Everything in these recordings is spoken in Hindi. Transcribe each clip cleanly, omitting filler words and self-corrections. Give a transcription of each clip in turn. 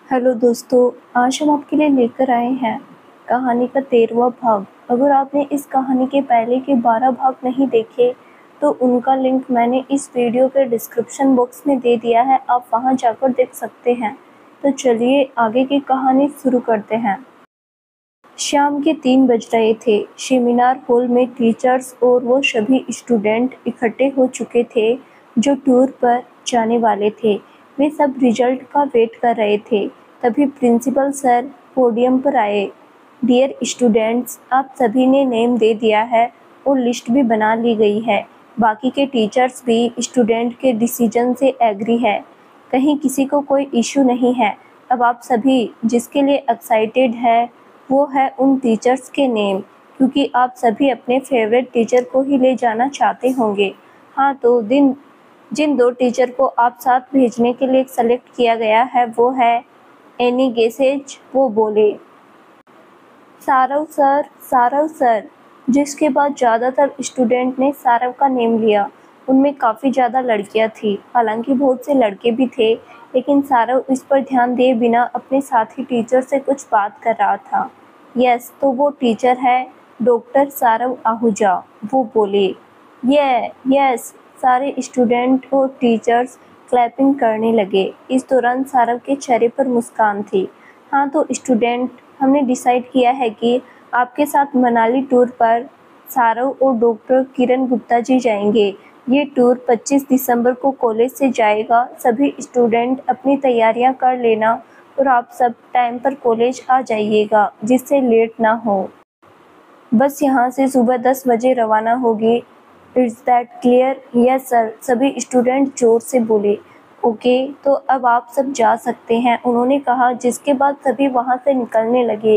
हेलो दोस्तों, आज हम आपके लिए लेकर आए हैं कहानी का 13वां भाग। अगर आपने इस कहानी के पहले के 12 भाग नहीं देखे तो उनका लिंक मैंने इस वीडियो के डिस्क्रिप्शन बॉक्स में दे दिया है, आप वहां जाकर देख सकते हैं। तो चलिए आगे की कहानी शुरू करते हैं। शाम के 3 बज रहे थे। सेमिनार हॉल में टीचर्स और वो सभी स्टूडेंट इकट्ठे हो चुके थे जो टूर पर जाने वाले थे। वे सब रिजल्ट का वेट कर रहे थे। तभी प्रिंसिपल सर पोडियम पर आए। डियर स्टूडेंट्स, आप सभी ने नेम दे दिया है और लिस्ट भी बना ली गई है। बाकी के टीचर्स भी स्टूडेंट के डिसीजन से एग्री है। कहीं किसी को कोई इशू नहीं है। अब आप सभी जिसके लिए एक्साइटेड है वो है उन टीचर्स के नेम, क्योंकि आप सभी अपने फेवरेट टीचर को ही ले जाना चाहते होंगे। हाँ, तो जिन 2 टीचर को आप साथ भेजने के लिए सेलेक्ट किया गया है वो है एनी गेसेज। वो बोले, सारव सर, सारव सर। जिसके बाद ज़्यादातर स्टूडेंट ने सारव का नेम लिया। उनमें काफ़ी ज़्यादा लड़कियां थी, हालांकि बहुत से लड़के भी थे, लेकिन सारव इस पर ध्यान दिए बिना अपने साथी टीचर से कुछ बात कर रहा था। यस, तो वो टीचर है डॉक्टर सारव आहूजा। वो बोले, यस। सारे स्टूडेंट और टीचर्स क्लैपिंग करने लगे। इस दौरान सारव के चेहरे पर मुस्कान थी। हाँ, तो स्टूडेंट, हमने डिसाइड किया है कि आपके साथ मनाली टूर पर सारव और डॉक्टर किरण गुप्ता जी जाएंगे। ये टूर 25 दिसंबर को कॉलेज से जाएगा। सभी स्टूडेंट अपनी तैयारियां कर लेना और आप सब टाइम पर कॉलेज आ जाइएगा, जिससे लेट ना हो। बस यहाँ से सुबह 10 बजे रवाना होगी। It's that clear? Yes sir, सभी स्टूडेंट जोर से बोले। ओके, तो अब आप सब जा सकते हैं, उन्होंने कहा, जिसके बाद सभी वहाँ से निकलने लगे।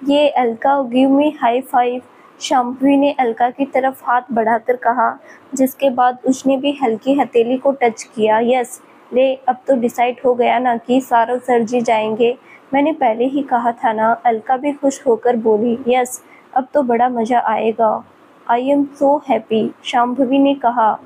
ये Alka, give me high five. Shambhavi ने अलका की तरफ हाथ बढ़ाकर कहा, जिसके बाद उसने भी हल्की हथेली को टच किया। यस, ले, अब तो डिसाइड हो गया ना कि सारव सर जी जाएंगे। मैंने पहले ही कहा था ना। अलका भी खुश होकर बोली, यस, अब तो बड़ा मज़ा आएगा। I am so happy, Shambhavi ने कहा।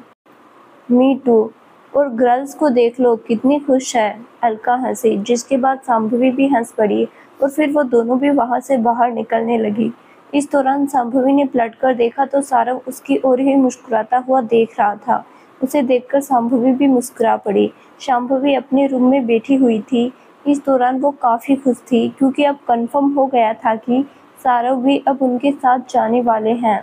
मी टू। और गर्ल्स को देख लो कितनी खुश है, अलका हंसी, जिसके बाद शाम्भवी भी हंस पड़ी और फिर वो दोनों भी वहाँ से बाहर निकलने लगी। इस दौरान शाम्भवी ने पलट कर देखा तो सारव उसकी ओर ही मुस्कुराता हुआ देख रहा था। उसे देखकर शाम्भवी भी मुस्कुरा पड़ी। शाम्भवी अपने रूम में बैठी हुई थी। इस दौरान वो काफ़ी खुश थी, क्योंकि अब कन्फर्म हो गया था कि सारव भी अब उनके साथ जाने वाले हैं।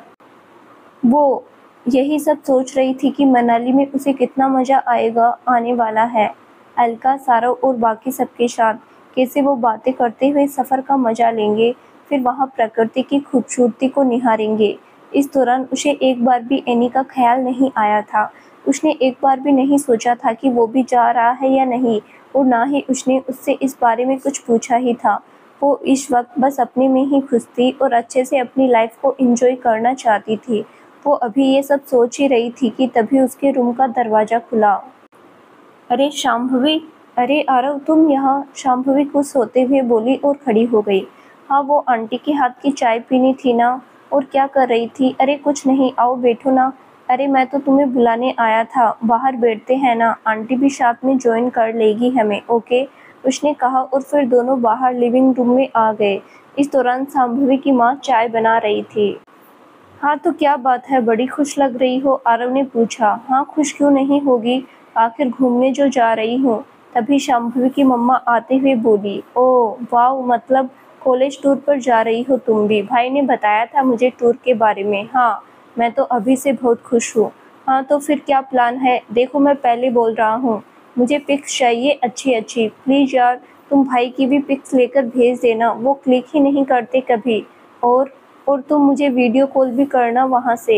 वो यही सब सोच रही थी कि मनाली में उसे कितना मज़ा आने वाला है। अलका, सारव और बाकी सबके साथ कैसे वो बातें करते हुए सफ़र का मज़ा लेंगे, फिर वहाँ प्रकृति की खूबसूरती को निहारेंगे। इस दौरान उसे एक बार भी एनी का ख्याल नहीं आया था। उसने एक बार भी नहीं सोचा था कि वो भी जा रहा है या नहीं, और ना ही उसने उससे इस बारे में कुछ पूछा ही था। वो इस वक्त बस अपने में ही खुश थी और अच्छे से अपनी लाइफ को एंजॉय करना चाहती थी। वो अभी ये सब सोच ही रही थी कि तभी उसके रूम का दरवाज़ा खुला। अरे शाम्भवी, अरे आरव, तुम यहाँ? शाम्भवी खुश होते हुए बोली और खड़ी हो गई। हाँ, वो आंटी के हाथ की चाय पीनी थी ना। और क्या कर रही थी? अरे कुछ नहीं, आओ बैठो ना। अरे मैं तो तुम्हें बुलाने आया था, बाहर बैठते हैं ना, आंटी भी साथ में ज्वाइन कर लेगी हमें। ओके, उसने कहा और फिर दोनों बाहर लिविंग रूम में आ गए। इस दौरान शाम्भवी की माँ चाय बना रही थी। हाँ, तो क्या बात है, बड़ी खुश लग रही हो, आरव ने पूछा। हाँ, खुश क्यों नहीं होगी, आखिर घूमने जो जा रही हूँ। तभी शाम्भवी की मम्मा आते हुए बोली, ओह वाह, मतलब कॉलेज टूर पर जा रही हो तुम भी? भाई ने बताया था मुझे टूर के बारे में। हाँ, मैं तो अभी से बहुत खुश हूँ। हाँ, तो फिर क्या प्लान है? देखो, मैं पहले बोल रहा हूँ, मुझे पिक्स चाहिए अच्छी अच्छी। प्लीज़ यार, तुम भाई की भी पिक्स लेकर भेज देना, वो क्लिक ही नहीं करते कभी। और तुम मुझे वीडियो कॉल भी करना वहाँ से।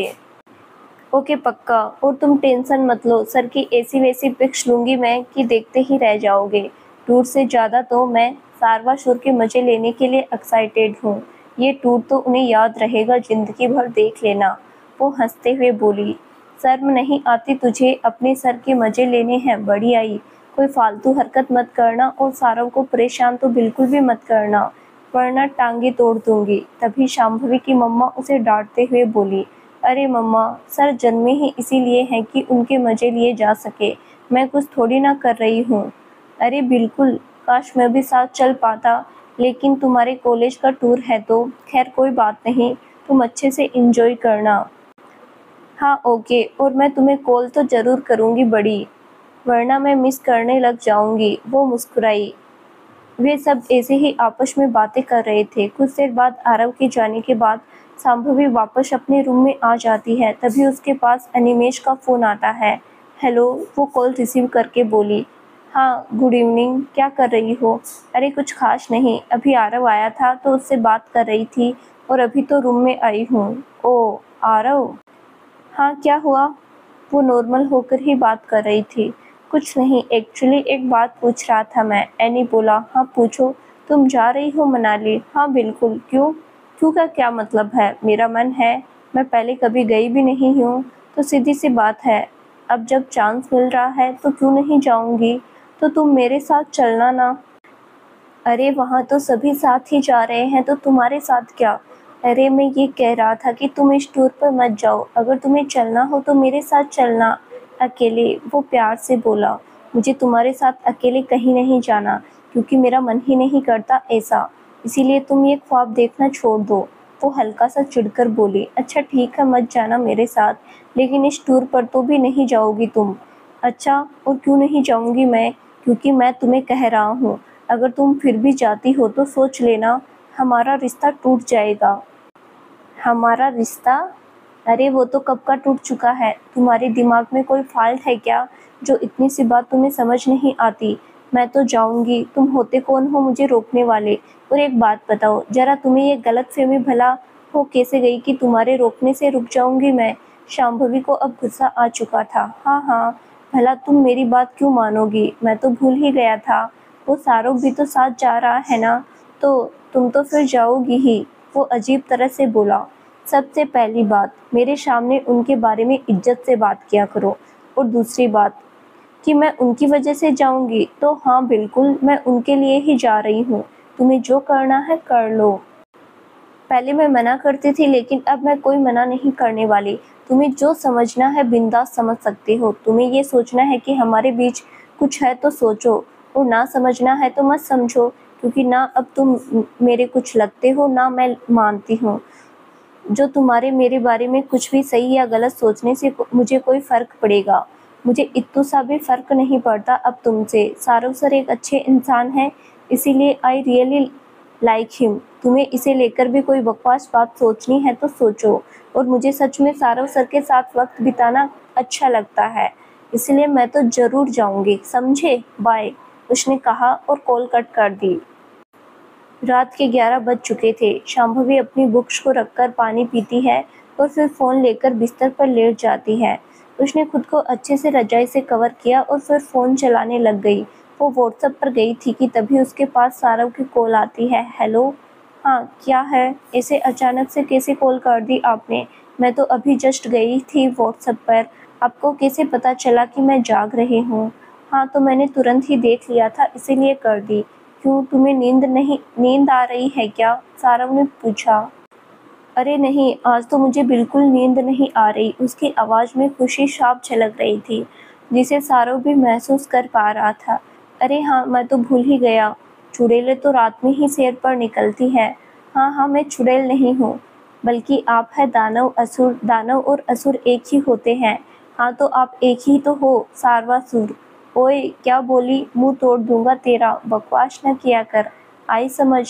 ओके पक्का। और तुम टेंशन मत लो, सर की ऐसी वैसी पिक्स लूँगी मैं कि देखते ही रह जाओगे। टूर से ज़्यादा तो मैं सारवा शोर के मज़े लेने के लिए एक्साइटेड हूँ। ये टूर तो उन्हें याद रहेगा, ज़िंदगी भर, देख लेना। वो हंसते हुए बोली, शर्म नहीं आती तुझे? अपने सर के मज़े लेने हैं, बड़ी आई। कोई फालतू हरकत मत करना और सारव को परेशान तो बिल्कुल भी मत करना, वरना टांगे तोड़ दूंगी। तभी शाम्भवी की मम्मा उसे डांटते हुए बोली, अरे मम्मा, सर जन्मे ही इसीलिए हैं कि उनके मज़े लिए जा सके, मैं कुछ थोड़ी ना कर रही हूँ। अरे बिल्कुल, काश मैं भी साथ चल पाता, लेकिन तुम्हारे कॉलेज का टूर है तो खैर कोई बात नहीं, तुम अच्छे से एंजॉय करना। हाँ ओके, और मैं तुम्हें कॉल तो ज़रूर करूँगी बड़ी, वरना मैं मिस करने लग जाऊँगी। वो मुस्कुराई। वे सब ऐसे ही आपस में बातें कर रहे थे। कुछ देर बाद आरव के जाने के बाद शांभवी वापस अपने रूम में आ जाती है। तभी उसके पास अनिमेश का फ़ोन आता है। हेलो, वो कॉल रिसीव करके बोली। हाँ गुड इवनिंग, क्या कर रही हो? अरे कुछ खास नहीं, अभी आरव आया था तो उससे बात कर रही थी और अभी तो रूम में आई हूँ। ओह आरव? हाँ क्या हुआ? वो नॉर्मल होकर ही बात कर रही थी। कुछ नहीं, एक्चुअली एक बात पूछ रहा था मैं। एनी बोला। हाँ पूछो। तुम जा रही हो मनाली? हाँ बिल्कुल। क्यों? क्यों का क्या मतलब है? मेरा मन है, मैं पहले कभी गई भी नहीं हूँ, तो सीधी सी बात है, अब जब चांस मिल रहा है तो क्यों नहीं जाऊँगी। तो तुम मेरे साथ चलना ना। अरे वहाँ तो सभी साथ ही जा रहे हैं तो तुम्हारे साथ क्या? अरे मैं ये कह रहा था कि तुम इस टूर पर मत जाओ, अगर तुम्हें चलना हो तो मेरे साथ चलना। अकेले? वो प्यार से बोला। मुझे तुम्हारे साथ अकेले कहीं नहीं जाना, क्योंकि मेरा मन ही नहीं करता ऐसा, इसीलिए तुम ये ख्वाब देखना छोड़ दो। वो हल्का सा चिढ़कर बोली। अच्छा ठीक है, मत जाना मेरे साथ, लेकिन इस टूर पर तो भी नहीं जाओगी तुम। अच्छा, और क्यों नहीं जाऊंगी मैं? क्योंकि मैं तुम्हें कह रहा हूँ, अगर तुम फिर भी जाती हो तो सोच लेना, हमारा रिश्ता टूट जाएगा। हमारा रिश्ता? अरे वो तो कब का टूट चुका है। तुम्हारे दिमाग में कोई फॉल्ट है क्या, जो इतनी सी बात तुम्हें समझ नहीं आती? मैं तो जाऊंगी, तुम होते कौन हो मुझे रोकने वाले? और एक बात बताओ जरा, तुम्हें ये गलतफहमी भला हो कैसे गई कि तुम्हारे रोकने से रुक जाऊंगी मैं? शांभवी को अब गुस्सा आ चुका था। हाँ हाँ, भला तुम मेरी बात क्यों मानोगी, मैं तो भूल ही गया था। वो शाहरुख भी तो साथ जा रहा है ना, तो तुम तो फिर जाओगी ही। वो अजीब तरह से बोला। सबसे पहली बात, मेरे सामने उनके बारे में इज्जत से बात किया करो, और दूसरी बात कि मैं उनकी वजह से जाऊंगी, तो हाँ बिल्कुल मैं उनके लिए ही जा रही हूँ। तुम्हें जो करना है कर लो। पहले मैं मना करती थी, लेकिन अब मैं कोई मना नहीं करने वाली। तुम्हें जो समझना है बिंदास समझ सकते हो। तुम्हें ये सोचना है कि हमारे बीच कुछ है तो सोचो, और ना समझना है तो मत समझो, क्योंकि ना अब तुम मेरे कुछ लगते हो ना मैं मानती हूँ। जो तुम्हारे मेरे बारे में कुछ भी सही या गलत सोचने से मुझे कोई फ़र्क पड़ेगा। मुझे इतना सा भी फ़र्क नहीं पड़ता अब तुमसे। सारव सर एक अच्छे इंसान हैं, इसीलिए आई रियली लाइक हिम। तुम्हें इसे लेकर भी कोई बकवास बात सोचनी है तो सोचो, और मुझे सच में सारव सर के साथ वक्त बिताना अच्छा लगता है, इसलिए मैं तो ज़रूर जाऊँगी, समझे? बाय, उसने कहा और कॉल कट कर दी। रात के 11 बज चुके थे। शांभवी अपनी बुक्स को रखकर पानी पीती है और फिर फ़ोन लेकर बिस्तर पर लेट जाती है। उसने खुद को अच्छे से रजाई से कवर किया और फिर फ़ोन चलाने लग गई। वो व्हाट्सएप पर गई थी कि तभी उसके पास सारव की कॉल आती है। हेलो। हाँ क्या है, ऐसे अचानक से कैसे कॉल कर दी आपने? मैं तो अभी जस्ट गई थी व्हाट्सएप पर। आपको कैसे पता चला कि मैं जाग रही हूँ? हाँ तो मैंने तुरंत ही देख लिया था, इसीलिए कर दी। क्यों, तुम्हें नींद आ रही है क्या? सारव ने पूछा। अरे नहीं, आज तो मुझे बिल्कुल नींद नहीं आ रही। उसकी आवाज़ में खुशी साफ झलक रही थी, जिसे सारव भी महसूस कर पा रहा था। अरे हाँ, मैं तो भूल ही गया, चुड़ैलें तो रात में ही सैर पर निकलती है। हाँ हाँ, मैं चुड़ैल नहीं हूँ, बल्कि आप है दानव असुर। दानव और असुर एक ही होते हैं। हाँ तो आप एक ही तो हो, सारवासुर। ओए क्या बोली, मुंह तोड़ दूंगा तेरा। बकवास न किया कर, आई समझ।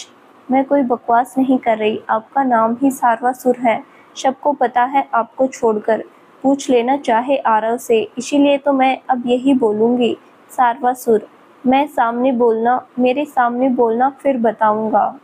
मैं कोई बकवास नहीं कर रही, आपका नाम ही सारवासुर है, सबको पता है आपको छोड़कर। पूछ लेना चाहे आरव से, इसीलिए तो मैं अब यही बोलूँगी, सारवासुर। मैं सामने बोलना, मेरे सामने बोलना, फिर बताऊँगा।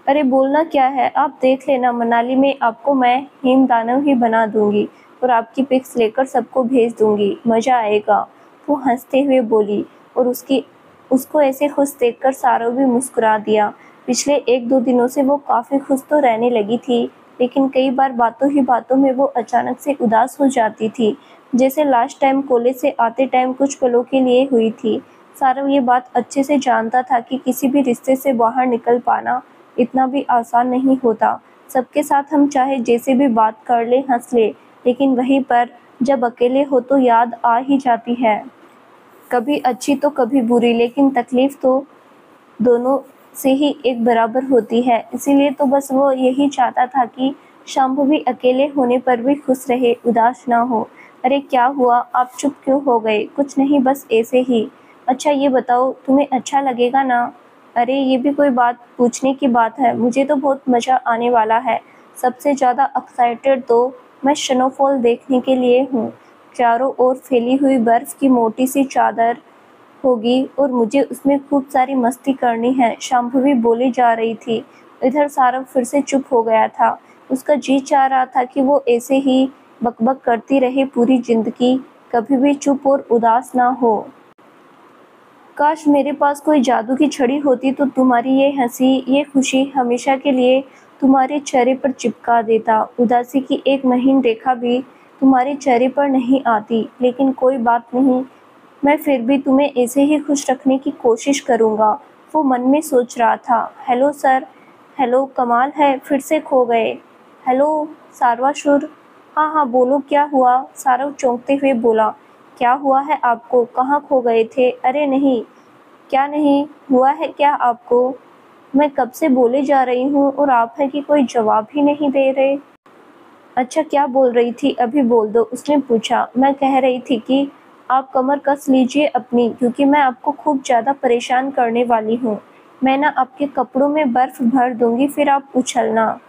अरे बोलना क्या है, आप देख लेना, मनाली में आपको मैं हिम दानव ही बना दूंगी और आपकी पिक्स लेकर सबको भेज दूंगी, मज़ा आएगा। वो हंसते हुए बोली, और उसको ऐसे खुश देखकर सारव भी मुस्कुरा दिया। पिछले 1-2 दिनों से वो काफ़ी खुश तो रहने लगी थी, लेकिन कई बार बातों ही बातों में वो अचानक से उदास हो जाती थी, जैसे लास्ट टाइम कॉलेज से आते टाइम कुछ पलों के लिए हुई थी। सारव ये बात अच्छे से जानता था कि किसी भी रिश्ते से बाहर निकल पाना इतना भी आसान नहीं होता। सबके साथ हम चाहे जैसे भी बात कर ले, हंस ले, लेकिन वहीं पर जब अकेले हो तो याद आ ही जाती है, कभी अच्छी तो कभी बुरी, लेकिन तकलीफ तो दोनों से ही एक बराबर होती है, इसीलिए तो बस वो यही चाहता था कि शाम्भवी अकेले होने पर भी खुश रहे, उदास ना हो। अरे क्या हुआ, आप चुप क्यों हो गए? कुछ नहीं, बस ऐसे ही। अच्छा ये बताओ, तुम्हें अच्छा लगेगा ना? अरे ये भी कोई बात पूछने की बात है, मुझे तो बहुत मज़ा आने वाला है। सबसे ज़्यादा एक्साइटेड तो मैं स्नोफॉल देखने के लिए हूँ। चारों ओर फैली हुई बर्फ़ की मोटी सी चादर होगी और मुझे उसमें खूब सारी मस्ती करनी है, शाम्भवी बोली जा रही थी। इधर सारव फिर से चुप हो गया था। उसका जी चाह रहा था कि वो ऐसे ही बकबक करती रहे पूरी जिंदगी, कभी भी चुप और उदास ना हो। काश मेरे पास कोई जादू की छड़ी होती तो तुम्हारी ये हंसी, ये खुशी हमेशा के लिए तुम्हारे चेहरे पर चिपका देता। उदासी की एक महीन रेखा भी तुम्हारे चेहरे पर नहीं आती, लेकिन कोई बात नहीं, मैं फिर भी तुम्हें ऐसे ही खुश रखने की कोशिश करूँगा। वो मन में सोच रहा था। Hello sir. हेलो, कमाल है, फिर से खो गए। हेलो सारवासुर। हाँ हाँ बोलो, क्या हुआ? सारव चौंकते हुए बोला। क्या हुआ है आपको? कहाँ खो गए थे? अरे नहीं। क्या नहीं हुआ है क्या आपको? मैं कब से बोले जा रही हूँ और आप है कि कोई जवाब ही नहीं दे रहे। अच्छा क्या बोल रही थी, अभी बोल दो, उसने पूछा। मैं कह रही थी कि आप कमर कस लीजिए अपनी, क्योंकि मैं आपको खूब ज़्यादा परेशान करने वाली हूँ। मैं ना आपके कपड़ों में बर्फ़ भर दूंगी, फिर आप उछलना।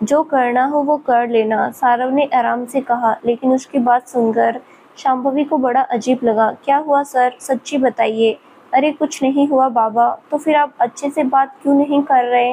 जो करना हो वो कर लेना, सारव ने आराम से कहा, लेकिन उसकी बात सुनकर शाम्भवी को बड़ा अजीब लगा। क्या हुआ सर, सच्ची बताइए। अरे कुछ नहीं हुआ बाबा। तो फिर आप अच्छे से बात क्यों नहीं कर रहे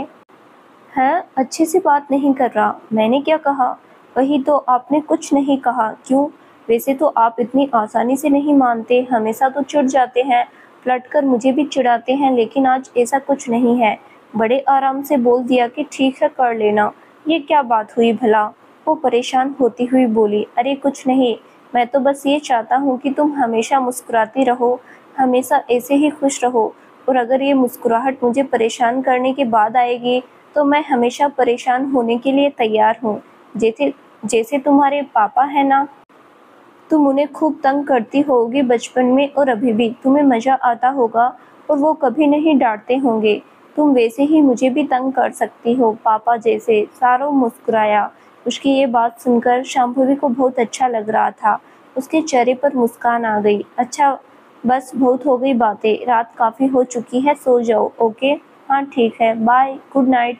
हैं? अच्छे से बात नहीं कर रहा? मैंने क्या कहा? वही तो, आपने कुछ नहीं कहा। क्यों? वैसे तो आप इतनी आसानी से नहीं मानते, हमेशा तो चिढ़ जाते हैं, पलट कर मुझे भी चिढ़ाते हैं, लेकिन आज ऐसा कुछ नहीं है। बड़े आराम से बोल दिया कि ठीक है कर लेना। ये क्या बात हुई भला? वो परेशान होती हुई बोली। अरे कुछ नहीं, मैं तो बस ये चाहता हूँ कि तुम हमेशा मुस्कुराती रहो, हमेशा ऐसे ही खुश रहो, और अगर ये मुस्कुराहट मुझे परेशान करने के बाद आएगी तो मैं हमेशा परेशान होने के लिए तैयार हूँ। जैसे जैसे तुम्हारे पापा है ना, तुम उन्हें खूब तंग करती होगी बचपन में, और अभी भी तुम्हें मज़ा आता होगा और वो कभी नहीं डांटते होंगे। तुम वैसे ही मुझे भी तंग कर सकती हो, पापा जैसे। सारो मुस्कुराया। उसकी ये बात सुनकर शाम्भवी को बहुत अच्छा लग रहा था। उसके चेहरे पर मुस्कान आ गई। अच्छा बस बहुत हो गई बातें, रात काफ़ी हो चुकी है, सो जाओ। ओके हाँ ठीक है, bye, good night.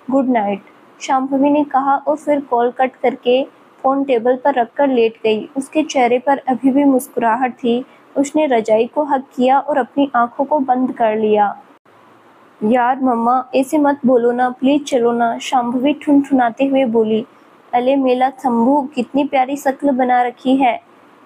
Good night, Shambhavi ने कहा और फिर कॉल कट करके फ़ोन टेबल पर रखकर लेट गई। उसके चेहरे पर अभी भी मुस्कुराहट थी। उसने रजाई को हग किया और अपनी आंखों को बंद कर लिया। यार मम्मा, ऐसे मत बोलो ना, प्लीज़ चलो ना, शाम्भवी ठुनठुनाते हुए बोली। अले मेला थम्बू, कितनी प्यारी शक्ल बना रखी है।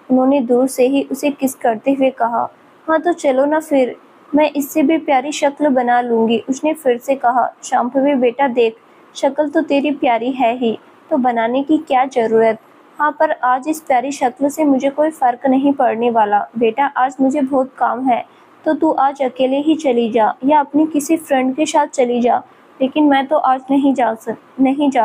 उन्होंने दूर से ही उसे किस करते हुए कहा। हाँ तो चलो ना फिर, मैं इससे भी प्यारी शक्ल बना लूँगी, उसने फिर से कहा। शाम्भवी बेटा देख, शक्ल तो तेरी प्यारी है ही, तो बनाने की क्या ज़रूरत। हाँ पर आज इस प्यारी शक्ल से मुझे कोई फ़र्क नहीं पड़ने वाला। बेटा आज मुझे बहुत काम है, तो तू आज अकेले ही चली जा या अपनी किसी फ्रेंड के साथ चली जा, लेकिन मैं तो आज नहीं जा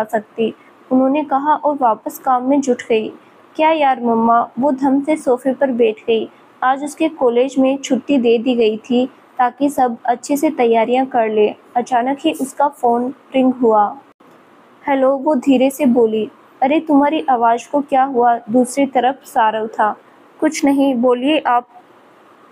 सकती, उन्होंने कहा और वापस काम में जुट गई। क्या यार मम्मा, वो धम से सोफे पर बैठ गई। आज उसके कॉलेज में छुट्टी दे दी गई थी ताकि सब अच्छे से तैयारियां कर ले। अचानक ही उसका फ़ोन रिंग हुआ। हेलो, वो धीरे से बोली। अरे तुम्हारी आवाज़ को क्या हुआ? दूसरी तरफ सारव था। कुछ नहीं, बोलिए आप।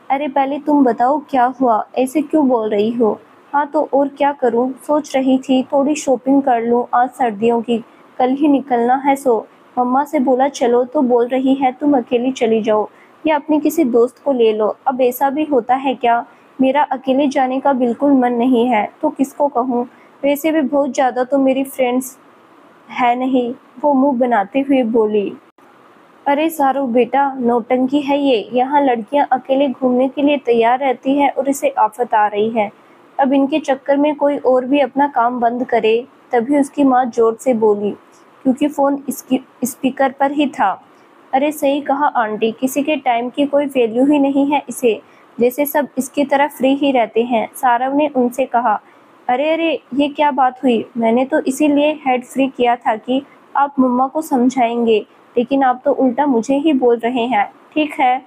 अरे पहले तुम बताओ क्या हुआ, ऐसे क्यों बोल रही हो? हाँ तो और क्या करूँ, सोच रही थी थोड़ी शॉपिंग कर लूँ आज सर्दियों की, कल ही निकलना है। सो मम्मा से बोला चलो, तो बोल रही है तुम अकेली चली जाओ या अपनी किसी दोस्त को ले लो। अब ऐसा भी होता है क्या? मेरा अकेले जाने का बिल्कुल मन नहीं है, तो किसको कहूँ? वैसे भी बहुत ज़्यादा तो मेरी फ्रेंड्स है नहीं, वो मुँह बनाते हुए बोली। अरे सारू बेटा, नौटंकी है ये। यहाँ लड़कियाँ अकेले घूमने के लिए तैयार रहती है और इसे आफत आ रही है। अब इनके चक्कर में कोई और भी अपना काम बंद करे। तभी उसकी माँ जोर से बोली, क्योंकि फ़ोन इसकी स्पीकर पर ही था। अरे सही कहा आंटी, किसी के टाइम की कोई वैल्यू ही नहीं है इसे, जैसे सब इसकी तरह फ्री ही रहते हैं। सारव ने उनसे कहा। अरे अरे, ये क्या बात हुई? मैंने तो इसीलिए हेड फ्री किया था कि आप मम्मा को समझाएंगे, लेकिन आप तो उल्टा मुझे ही बोल रहे हैं। ठीक है,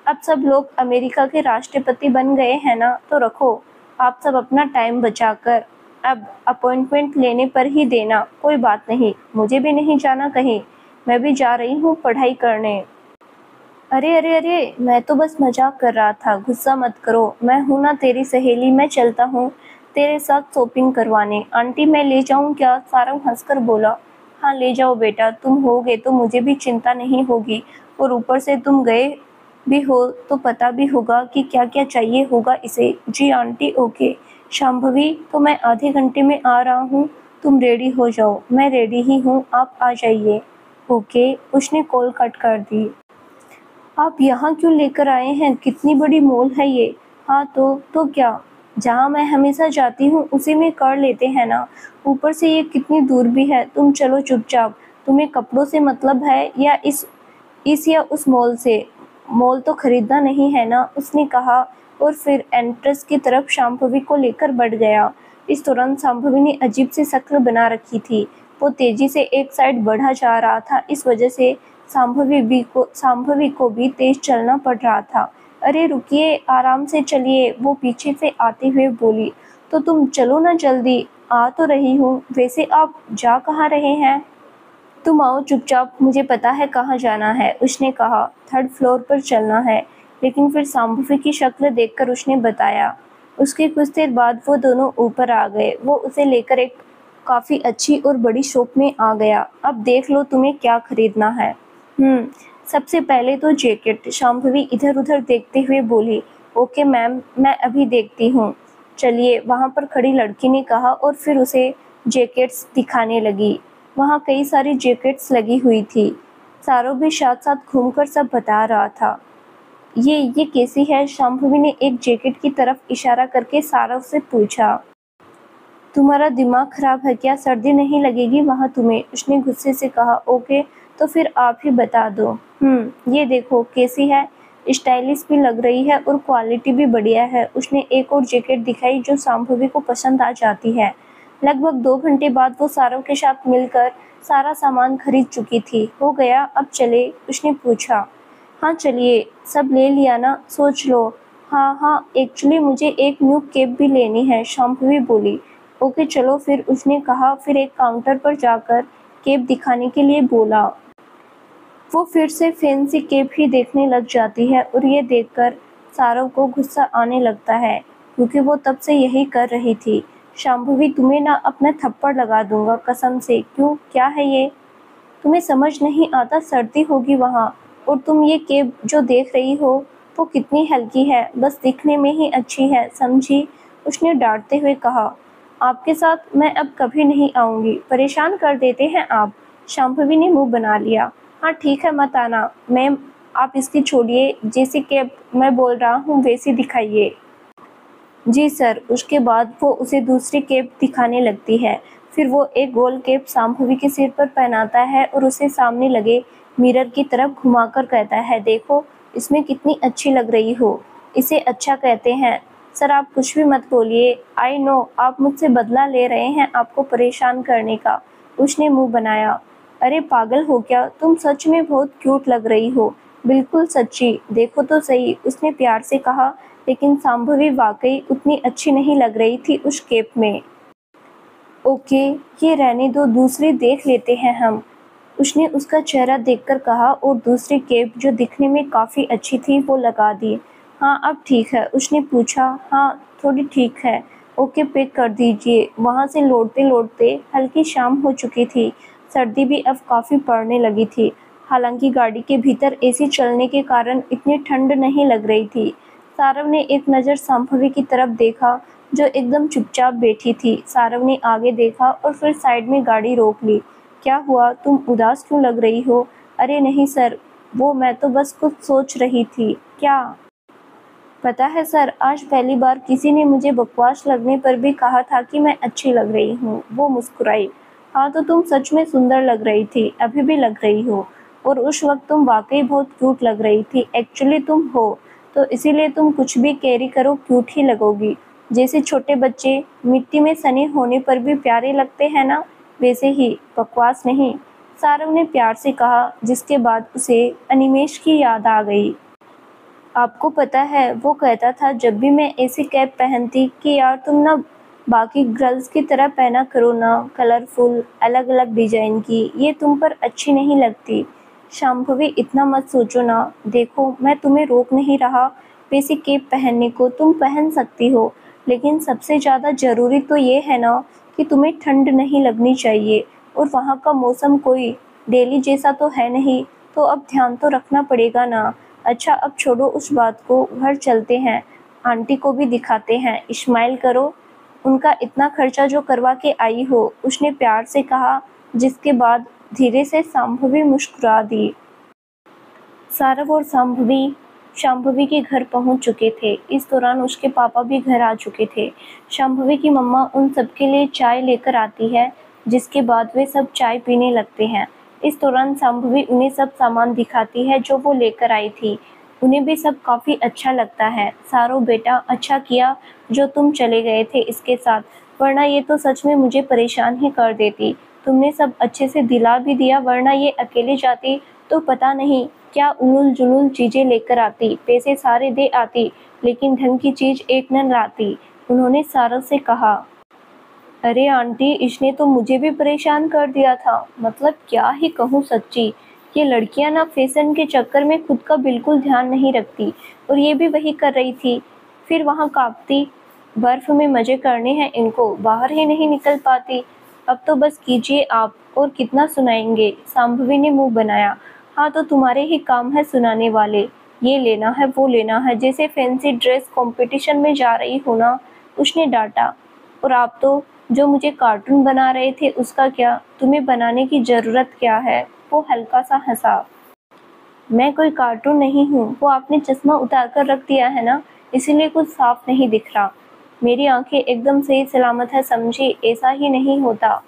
अब सब लोग अमेरिका के राष्ट्रपति बन गए हैं ना, तो रखो। आप सब अपना टाइम बचाकर अब अपॉइंटमेंट लेने पर ही देना। कोई बात नहीं, मुझे भी नहीं जाना कहीं, मैं भी जा रही हूँ पढ़ाई करने। अरे अरे अरे, मैं तो बस मजाक कर रहा था, गुस्सा मत करो। मैं हूँ ना तेरी सहेली, मैं चलता हूँ तेरे साथ शॉपिंग करवाने। आंटी मैं ले जाऊँ क्या? सारंग हंसकर बोला। हाँ ले जाओ बेटा, तुम होगे तो मुझे भी चिंता नहीं होगी, और ऊपर से तुम गए भी हो तो पता भी होगा कि क्या क्या चाहिए होगा इसे। जी आंटी ओके। शांभवी तो मैं आधे घंटे में आ रहा हूँ, तुम रेडी हो जाओ। मैं रेडी ही हूँ, आप आ जाइए। ओके। उसने कॉल कट कर दी। आप यहाँ क्यों लेकर आए हैं? कितनी बड़ी मॉल है ये। हाँ तो क्या, जहाँ मैं हमेशा जाती हूँ उसी में कर लेते हैं ना। ऊपर से ये कितनी दूर भी है। तुम चलो चुपचाप। तुम्हें कपड़ों से मतलब है या इस या उस मॉल से? मॉल तो खरीदना नहीं है ना, उसने कहा, और फिर एंट्रेंस की तरफ शांभवी को लेकर बढ़ गया। इस तुरंत शांभवी ने अजीब सी शक्ल बना रखी थी। वो तेजी से एक साइड बढ़ा जा रहा था, इस वजह से शांभवी को भी तेज चलना पड़ रहा था। अरे रुकिए, आराम से चलिए, वो पीछे से आते हुए बोली। तो तुम चलो ना जल्दी। आ तो रही हूँ, वैसे आप जा कहाँ रहे हैं? तुम आओ चुपचाप, मुझे पता है कहाँ जाना है, उसने कहा। थर्ड फ्लोर पर चलना है। लेकिन फिर शांभवी की शक्ल देखकर उसने बताया। उसके कुछ देर बाद वो दोनों ऊपर आ गए। वो उसे लेकर एक काफ़ी अच्छी और बड़ी शॉप में आ गया। अब देख लो तुम्हें क्या खरीदना है। सबसे पहले तो जैकेट, शांभवी इधर उधर देखते हुए बोली। ओके मैम, मैं अभी देखती हूँ। चलिए, वहाँ पर खड़ी लड़की ने कहा, और फिर उसे जैकेट्स दिखाने लगी। वहाँ कई सारी जैकेट्स लगी हुई थी। सारों भी साथ साथ घूमकर सब बता रहा था। ये कैसी है? शांभवी ने एक जैकेट की तरफ इशारा करके सारव से पूछा। तुम्हारा दिमाग खराब है क्या? सर्दी नहीं लगेगी वहाँ तुम्हें, उसने गुस्से से कहा। ओके, तो फिर आप ही बता दो। ये देखो कैसी है, स्टाइलिश भी लग रही है और क्वालिटी भी बढ़िया है। उसने एक और जैकेट दिखाई जो शांभवी को पसंद आ जाती है। लगभग 2 घंटे बाद वो सारव के साथ मिलकर सारा सामान खरीद चुकी थी। हो गया, अब चले? उसने पूछा। हाँ चलिए। सब ले लिया ना? सोच लो। हाँ, एक्चुअली मुझे एक न्यू कैप भी लेनी है, शांभवी बोली। ओके चलो फिर, उसने कहा। फिर एक काउंटर पर जाकर कैप दिखाने के लिए बोला। वो फिर से फैंसी कैप ही देखने लग जाती है, और ये देखकर सारव को गुस्सा आने लगता है, क्योंकि वो तब से यही कर रही थी। शांभवी, तुम्हें ना अपना थप्पड़ लगा दूंगा कसम से। क्यों, क्या है ये? तुम्हें समझ नहीं आता? सर्दी होगी वहाँ, और तुम ये कैप जो देख रही हो वो कितनी हल्की है, बस दिखने में ही अच्छी है, समझी? उसने डांटते हुए कहा। आपके साथ मैं अब कभी नहीं आऊँगी, परेशान कर देते हैं आप। शांभवी ने मुंह बना लिया। हाँ ठीक है, मत आना मैम, आप इसकी छोड़िए, जैसी कैप मैं बोल रहा हूँ वैसी दिखाइए। जी सर। उसके बाद वो उसे दूसरी कैप दिखाने लगती है। फिर वो एक गोल कैप शांभवी के सिर पर पहनाता है और उसे सामने लगे मिरर की तरफ घुमाकर कहता है, देखो इसमें कितनी अच्छी लग रही हो, इसे अच्छा कहते हैं। सर आप कुछ भी मत बोलिए, आई नो आप मुझसे बदला ले रहे हैं आपको परेशान करने का, उसने मुंह बनाया। अरे पागल हो क्या, तुम सच में बहुत क्यूट लग रही हो, बिल्कुल सच्ची, देखो तो सही, उसने प्यार से कहा। लेकिन शांभवी वाकई उतनी अच्छी नहीं लग रही थी उस कैप में। ओके, ये रहने दो, दूसरी देख लेते हैं हम, उसने उसका चेहरा देखकर कहा, और दूसरी कैप जो दिखने में काफ़ी अच्छी थी वो लगा दी। हाँ अब ठीक है? उसने पूछा। हाँ थोड़ी ठीक है। ओके पैक कर दीजिए। वहाँ से लौटते लौटते हल्की शाम हो चुकी थी। सर्दी भी अब काफ़ी पड़ने लगी थी। हालांकि गाड़ी के भीतर एसी चलने के कारण इतनी ठंड नहीं लग रही थी। सारव ने एक नज़र शांभवी की तरफ देखा जो एकदम चुपचाप बैठी थी। सारव ने आगे देखा और फिर साइड में गाड़ी रोक ली। क्या हुआ, तुम उदास क्यों लग रही हो? अरे नहीं सर, वो मैं तो बस कुछ सोच रही थी। क्या? पता है सर, आज पहली बार किसी ने मुझे बकवास लगने पर भी कहा था कि मैं अच्छी लग रही हूँ। वो मुस्कुराई। हाँ तो तुम सच में सुंदर लग रही थी, अभी भी लग रही हो, और उस वक्त तुम वाकई बहुत क्यूट लग रही थी। एक्चुअली तुम हो, तो इसीलिए तुम कुछ भी कैरी करो क्यूट ही लगोगी। जैसे छोटे बच्चे मिट्टी में सने होने पर भी प्यारे लगते हैं ना, वैसे ही, बकवास नहीं, सारव ने प्यार से कहा, जिसके बाद उसे अनिमेष की याद आ गई। आपको पता है वो कहता था जब भी मैं ऐसी कैप पहनती कि यार तुम ना बाकी गर्ल्स की तरह पहना करो ना, कलरफुल अलग अलग डिजाइन की, ये तुम पर अच्छी नहीं लगती। शांभवी इतना मत सोचो ना, देखो मैं तुम्हें रोक नहीं रहा, वैसी कैप पहनने को तुम पहन सकती हो, लेकिन सबसे ज़्यादा ज़रूरी तो ये है ना कि तुम्हें ठंड नहीं लगनी चाहिए, और वहाँ का मौसम कोई दिल्ली जैसा तो है नहीं, तो अब ध्यान तो रखना पड़ेगा ना। अच्छा अब छोड़ो उस बात को, घर चलते हैं, आंटी को भी दिखाते हैं, इस्माइल करो, उनका इतना खर्चा जो करवा के आई हो, उसने प्यार से कहा, जिसके बाद धीरे से शांभवी मुस्कुरा दी। सारव और शांभवी शांभवी के घर पहुंच चुके थे। इस दौरान उसके पापा भी घर आ चुके थे। शांभवी की मम्मा उन सबके लिए चाय लेकर आती है, जिसके बाद वे सब चाय पीने लगते हैं। इस दौरान शांभवी उन्हें सब सामान दिखाती है जो वो लेकर आई थी। उन्हें भी सब काफ़ी अच्छा लगता है। सारो बेटा, अच्छा किया जो तुम चले गए थे इसके साथ, वरना ये तो सच में मुझे परेशान ही कर देती। तुमने सब अच्छे से दिला भी दिया, वरना ये अकेले जाती तो पता नहीं क्या उलूल-जुलूल चीज़ें लेकर आती, पैसे सारे दे आती, लेकिन ढंग की चीज़ एक न लाती। उन्होंने सारस से कहा, अरे आंटी, इसने तो मुझे भी परेशान कर दिया था। मतलब क्या ही कहूँ सच्ची, ये लड़कियां ना फैशन के चक्कर में खुद का बिल्कुल ध्यान नहीं रखती, और ये भी वही कर रही थी। फिर वहाँ कांपती, बर्फ में मजे करने हैं इनको, बाहर ही नहीं निकल पाती। अब तो बस कीजिए आप, और कितना सुनाएंगे। शांभवी ने मुंह बनाया, हाँ तो तुम्हारे ही काम है सुनाने वाले, ये लेना है वो लेना है, जैसे फैंसी ड्रेस कंपटीशन में जा रही हो ना। उसने डांटा, और आप तो जो मुझे कार्टून बना रहे थे उसका क्या, तुम्हें बनाने की ज़रूरत क्या है। वो हल्का सा हंसा, मैं कोई कार्टून नहीं हूँ, वो आपने चश्मा उतार कर रख दिया है ना, इसीलिए कुछ साफ नहीं दिख रहा। मेरी आंखें एकदम सही सलामत है समझी, ऐसा ही नहीं होता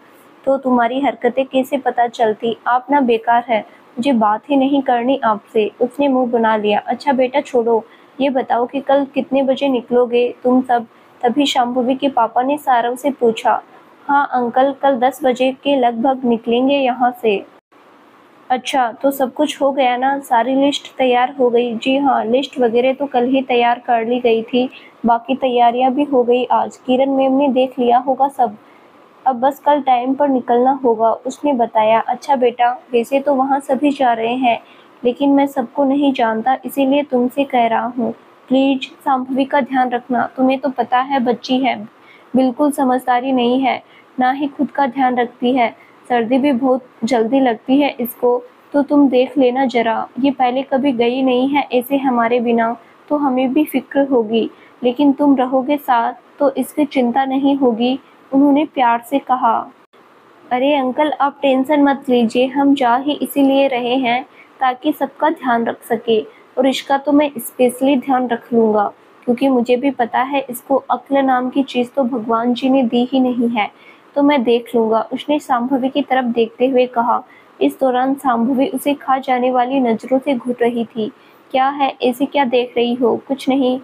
तो तुम्हारी हरकतें कैसे पता चलती। आप ना बेकार है, मुझे बात ही नहीं करनी आपसे। उसने मुंह बना लिया। अच्छा बेटा छोड़ो, ये बताओ कि कल कितने बजे निकलोगे तुम सब। तभी शांभवी के पापा ने सारव से पूछा। हाँ अंकल, कल 10 बजे के लगभग निकलेंगे यहाँ से। अच्छा तो सब कुछ हो गया ना, सारी लिस्ट तैयार हो गई। जी हाँ, लिस्ट वगैरह तो कल ही तैयार कर ली गई थी, बाकी तैयारियां भी हो गई आज, किरण मैम ने देख लिया होगा सब। अब बस कल टाइम पर निकलना होगा, उसने बताया। अच्छा बेटा, वैसे तो वहाँ सभी जा रहे हैं, लेकिन मैं सबको नहीं जानता, इसीलिए तुमसे कह रहा हूँ, प्लीज शांभवी का ध्यान रखना। तुम्हें तो पता है बच्ची है, बिल्कुल समझदारी नहीं है, ना ही खुद का ध्यान रखती है। सर्दी भी बहुत जल्दी लगती है इसको, तो तुम देख लेना जरा। ये पहले कभी गई नहीं है ऐसे हमारे बिना, तो हमें भी फिक्र होगी, लेकिन तुम रहोगे साथ तो इसकी चिंता नहीं होगी, उन्होंने प्यार से कहा। अरे अंकल, आप टेंशन मत लीजिए, हम जा ही इसीलिए रहे हैं ताकि सबका ध्यान रख सके, और इसका तो मैं स्पेशली ध्यान रख लूँगा, क्योंकि मुझे भी पता है इसको अक्ल नाम की चीज़ तो भगवान जी ने दी ही नहीं है, तो मैं देख लूँगा, उसने शांभवी की तरफ देखते हुए कहा। इस दौरान शांभवी उसे खा जाने वाली नज़रों से घूर रही थी। क्या है, ऐसे क्या देख रही हो? कुछ नहीं।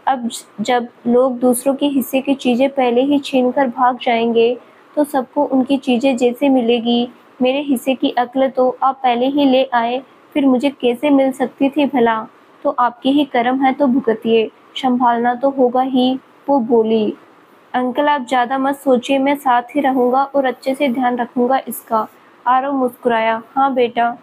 अब जब लोग दूसरों के हिस्से की चीज़ें पहले ही छीन कर भाग जाएंगे, तो सबको उनकी चीज़ें जैसे मिलेगी। मेरे हिस्से की अक्ल तो आप पहले ही ले आए, फिर मुझे कैसे मिल सकती थी भला? तो आपके ही कर्म है तो भुगतिए, संभालना तो होगा ही। वो बोली, अंकल आप ज़्यादा मत सोचिए, मैं साथ ही रहूँगा और अच्छे से ध्यान रखूँगा इसका। आरव मुस्कुराया, हाँ बेटा,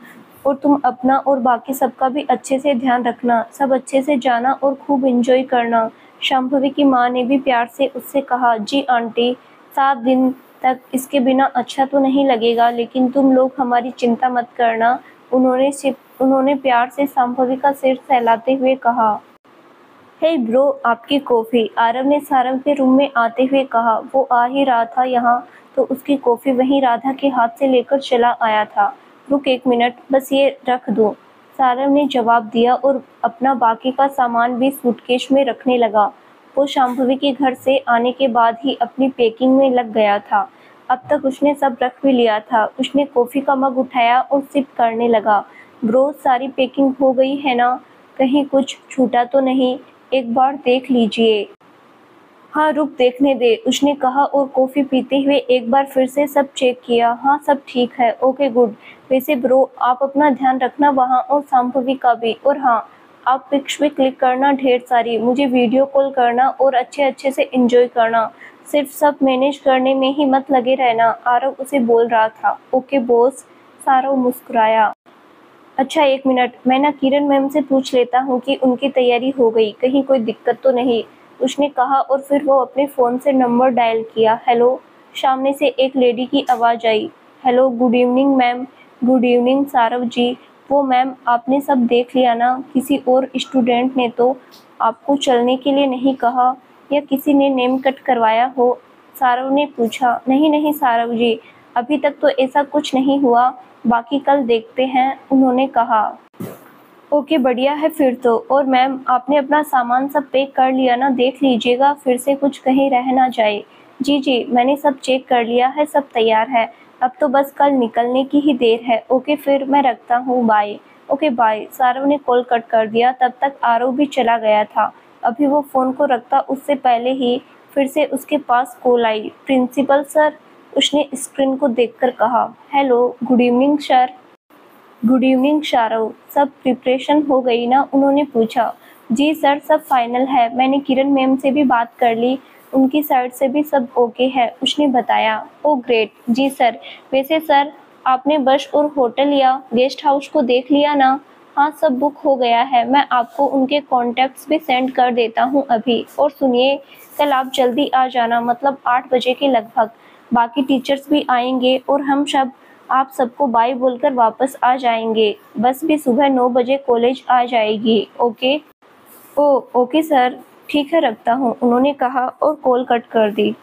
और तुम अपना और बाकी सबका भी अच्छे से ध्यान रखना, सब अच्छे से जाना और खूब एंजॉय करना। शांभवी की माँ ने भी प्यार से उससे कहा, जी आंटी, 7 दिन तक इसके बिना अच्छा तो नहीं लगेगा, लेकिन तुम लोग हमारी चिंता मत करना। उन्होंने प्यार से शांभवी का सिर सहलाते हुए कहा। हे ब्रो, आपकी कॉफ़ी, आरव ने सारव के रूम में आते हुए कहा। वो आ ही रहा था यहाँ तो उसकी कॉफ़ी वहीं राधा के हाथ से लेकर चला आया था। रुक 1 मिनट, बस ये रख दूँ, सारव ने जवाब दिया और अपना बाकी का सामान भी सूटकेस में रखने लगा। वो शांभवी के घर से आने के बाद ही अपनी पैकिंग में लग गया था। अब तक उसने सब रख भी लिया था। उसने कॉफ़ी का मग उठाया और सिप करने लगा। ब्रो, सारी पैकिंग हो गई है ना? कहीं कुछ छूटा तो नहीं? एक बार देख लीजिए। हाँ रुक, देखने दे, उसने कहा और कॉफ़ी पीते हुए एक बार फिर से सब चेक किया। हाँ सब ठीक है, ओके गुड। वैसे ब्रो, आप अपना ध्यान रखना वहाँ, और शांभवी का भी। और हाँ, आप पिक्स भी क्लिक करना ढेर सारी, मुझे वीडियो कॉल करना और अच्छे-अच्छे से एंजॉय करना। सिर्फ सब मैनेज करने में ही मत लगे रहना, आरव उसे बोल रहा था। ओके बॉस, सारव मुस्कुराया। अच्छा 1 मिनट, मैं ना किरण मैम से पूछ लेता हूँ कि उनकी तैयारी हो गई, कहीं कोई दिक्कत तो नहीं, उसने कहा और फिर वो अपने फ़ोन से नंबर डायल किया। हेलो, सामने से एक लेडी की आवाज़ आई। Hello, good evening ma'am. Good evening Saarav ji. वो मैम, आपने सब देख लिया ना? किसी और स्टूडेंट ने तो आपको चलने के लिए नहीं कहा या किसी ने नेम कट करवाया हो? सारव ने पूछा। नहीं नहीं सारव जी, अभी तक तो ऐसा कुछ नहीं हुआ, बाकी कल देखते हैं, उन्होंने कहा। ओके बढ़िया है फिर तो। और मैम, आपने अपना सामान सब पैक कर लिया ना? देख लीजिएगा फिर से कुछ कहीं रह ना जाए। जी जी, मैंने सब चेक कर लिया है, सब तैयार है, अब तो बस कल निकलने की ही देर है। ओके फिर मैं रखता हूँ, बाय। Okay bye. सारव ने कॉल कट कर दिया। तब तक आरव भी चला गया था। अभी वो फ़ोन को रखता उससे पहले ही फिर से उसके पास कॉल आई। प्रिंसिपल सर, उसने स्क्रीन को देखकर कहा। Hello, good evening sir. Good evening Sharav, सब प्रिपरेशन हो गई ना? उन्होंने पूछा। जी सर, सब फाइनल है, मैंने किरण मैम से भी बात कर ली, उनकी साइड से भी सब ओके है, उसने बताया। ओ ग्रेट। जी सर, वैसे सर, आपने बस और होटल या गेस्ट हाउस को देख लिया ना? हाँ, सब बुक हो गया है, मैं आपको उनके कॉन्टैक्ट्स भी सेंड कर देता हूँ अभी। और सुनिए, कल आप जल्दी आ जाना, मतलब 8 बजे के लगभग। बाकी टीचर्स भी आएंगे और हम सब आप सबको बाय बोलकर वापस आ जाएंगे। बस भी सुबह 9 बजे कॉलेज आ जाएगी। ओके? ओ ओके सर, ठीक है रखता हूँ, उन्होंने कहा और कॉल कट कर दी।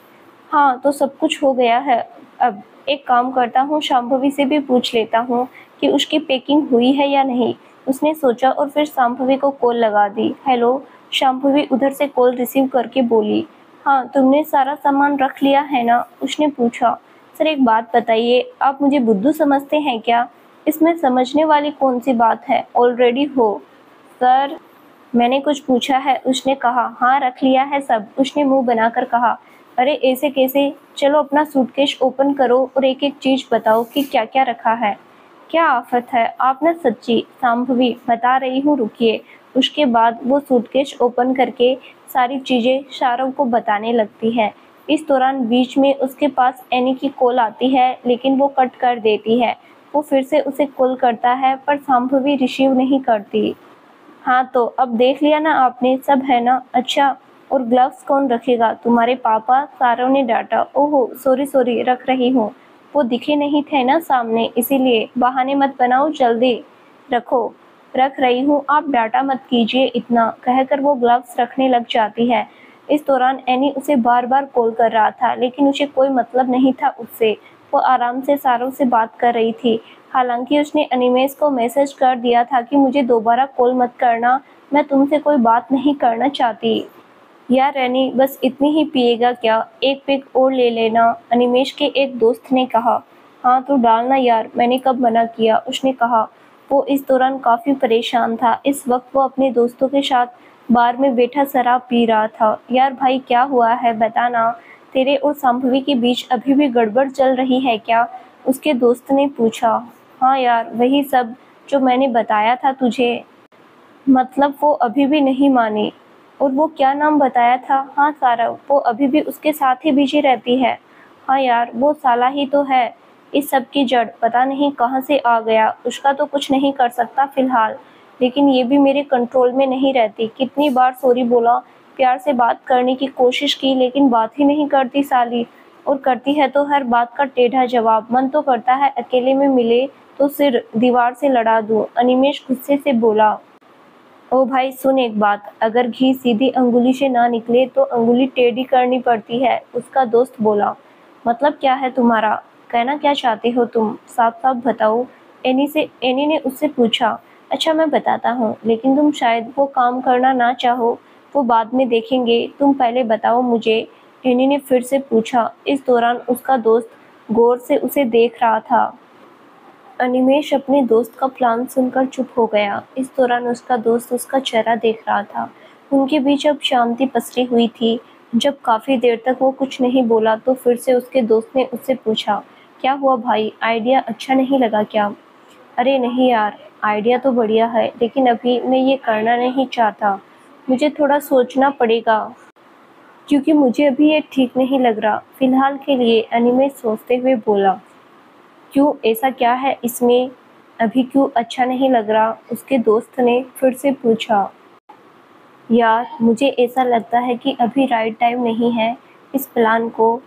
हाँ, तो सब कुछ हो गया है। अब एक काम करता हूँ, शांभवी से भी पूछ लेता हूँ कि उसकी पैकिंग हुई है या नहीं। उसने सोचा और फिर शांभवी को कॉल लगा दी। हेलो, शांभवी उधर से कॉल रिसीव करके बोली। हाँ, तुमने सारा सामान रख लिया है ना? उसने पूछा। सर एक बात बताइए, आप मुझे बुद्धू समझते हैं क्या? इसमें समझने वाली कौन सी बात है, ऑलरेडी हो। सर, मैंने कुछ पूछा है, उसने कहा। हाँ, रख लिया है सब, उसने मुंह बनाकर कहा। अरे ऐसे कैसे? चलो अपना सूटकेस ओपन करो और एक एक चीज बताओ कि क्या क्या रखा है। क्या आफत है, आप ना सच्ची। शांभवी, बता रही हूँ, रुकिए। उसके बाद वो सूटकेस ओपन करके सारी चीजें शारव को बताने लगती है। इस दौरान बीच में उसके पास एनी की कॉल आती है, लेकिन वो कट कर देती है। वो फिर से उसे कॉल करता है पर शांभवी रिसीव नहीं करती। हाँ, तो अब देख लिया ना आपने, सब है ना? अच्छा, और ग्लव्स कौन रखेगा? तुम्हारे पापा, सारव ने डांटा। ओहो सॉरी सॉरी, रख रही हूँ। वो दिखे नहीं थे ना सामने, इसीलिए। बहाने मत बनाओ, जल्दी रखो। रख रही हूँ, आप डांटा मत कीजिए इतना, कहकर वो ग्लव्स रखने लग जाती है। इस दौरान एनी उसे बार बार कॉल कर रहा था, लेकिन उसे कोई मतलब नहीं था उससे। वो आराम से सारव से बात कर रही थी। हालांकि उसने अनिमेश को मैसेज कर दिया था कि मुझे दोबारा कॉल मत करना, मैं तुमसे कोई बात नहीं करना चाहती। यार रैनी, बस इतनी ही पिएगा क्या? एक पैक और ले लेना, अनिमेश के एक दोस्त ने कहा। हाँ तो डालना यार, मैंने कब मना किया, उसने कहा। वो इस दौरान काफ़ी परेशान था। इस वक्त वो अपने दोस्तों के साथ बार में बैठा शराब पी रहा था। यार भाई, क्या हुआ है बताना, तेरे और संभवी के बीच अभी भी गड़बड़ चल रही है क्या? उसके दोस्त ने पूछा। हाँ यार, वही सब जो मैंने बताया था तुझे। मतलब वो अभी भी नहीं मानी? और वो क्या नाम बताया था? हाँ सारव, वो अभी भी उसके साथ ही बिजी रहती है। हाँ यार, वो साला ही तो है इस सब की जड़, पता नहीं कहाँ से आ गया। उसका तो कुछ नहीं कर सकता फिलहाल, लेकिन ये भी मेरे कंट्रोल में नहीं रहती। कितनी बार सॉरी बोला, प्यार से बात करने की कोशिश की, लेकिन बात ही नहीं करती साली। और करती है तो हर बात का टेढ़ा जवाब। मन तो करता है अकेले में मिले तो सिर दीवार से लड़ा दूं। अनिमेश गुस्से से बोला। ओ भाई सुन एक बात, अगर घी सीधी अंगुली से ना निकले तो अंगुली टेढ़ी करनी पड़ती है, उसका दोस्त बोला। मतलब क्या है तुम्हारा? कहना क्या चाहते हो तुम? साफ साफ बताओ, एनी ने उससे पूछा। अच्छा मैं बताता हूँ, लेकिन तुम शायद वो काम करना ना चाहो, वो बाद में देखेंगे, तुम पहले बताओ मुझे, एनी ने फिर से पूछा। इस दौरान उसका दोस्त गौर से उसे देख रहा था। अनिमेश अपने दोस्त का प्लान सुनकर चुप हो गया। इस दौरान उसका दोस्त उसका चेहरा देख रहा था। उनके बीच अब शांति पसरी हुई थी। जब काफ़ी देर तक वो कुछ नहीं बोला तो फिर से उसके दोस्त ने उससे पूछा, क्या हुआ भाई, आइडिया अच्छा नहीं लगा क्या? अरे नहीं यार, आइडिया तो बढ़िया है, लेकिन अभी मैं ये करना नहीं चाहता। मुझे थोड़ा सोचना पड़ेगा, क्योंकि मुझे अभी ये ठीक नहीं लग रहा। फिलहाल के लिए, अनिमेष सोचते हुए बोला। क्यों, ऐसा क्या है इसमें? अभी क्यों अच्छा नहीं लग रहा? उसके दोस्त ने फिर से पूछा। यार, मुझे ऐसा लगता है कि अभी राइट टाइम नहीं है इस प्लान को